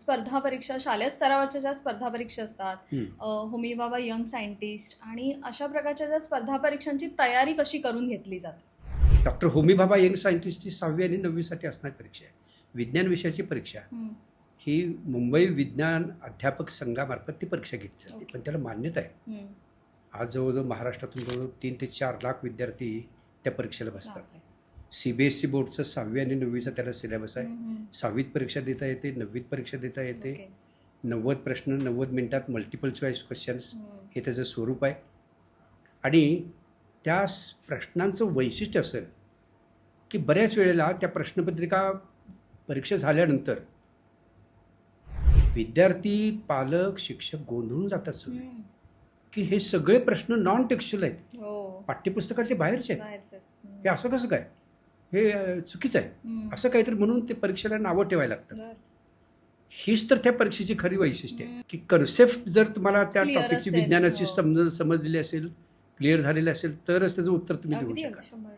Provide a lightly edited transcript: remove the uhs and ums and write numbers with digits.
स्पर्धा परीक्षा, शालेय स्तरावरच्या ज्या स्पर्धा परीक्षा असतात, हम्म. होमी बाबा यंग सायंटिस्ट आणि अशा प्रकारच्या ज्या स्पर्धा परीक्षांची तयारी कशी करून घेतली जाते? डॉक्टर होमी भाभा यंग सायंटिस्टची 6वी आणि 9वीसाठी असणारी परीक्षा आहे. विज्ञान विषयाची परीक्षा ही मुंबई विज्ञान अध्यापक संघामार्फत ती परीक्षा घेतली जाते. पण त्याला मान्यता आहे. आज जवळजवळ महाराष्ट्रातून जवळजवळ 3 ते 4 लाख विद्यार्थी त्या परीक्षेला बसतात. CBSE बोर्डचं 6वी आणि 9वीचा त्याला सिलेबस आहे. 6वीत परीक्षा देता येते, 9वीत परीक्षा देता येते. 90 प्रश्न 90 मिनिटात, मल्टिपल चॉईस क्वेश्चन्स हे त्याचं स्वरूप आहे. आणि त्या प्रश्नांचं वैशिष्ट्य असं की बऱ्याच वेळेला त्या प्रश्नपत्रिका परीक्षा झाल्यानंतर विद्यार्थी, पालक, शिक्षक गोंधळून जातात सगळे की हे सगळे प्रश्न नॉन टेक्स्च्युअल आहेत, पाठ्यपुस्तकाचे बाहेरचे आहेत. हे असं कसं काय, हे चुकीचं आहे असं काहीतरी म्हणून ते परीक्षेला नावं ठेवायला लागतात. हीच तर त्या परीक्षेची खरी वैशिष्ट्य आहे की कन्सेप्ट जर तुम्हाला त्या टॉपिकची विज्ञानाची समजलेली असेल, क्लिअर झालेली असेल तरच त्याचं उत्तर तुम्ही देऊ शकाल.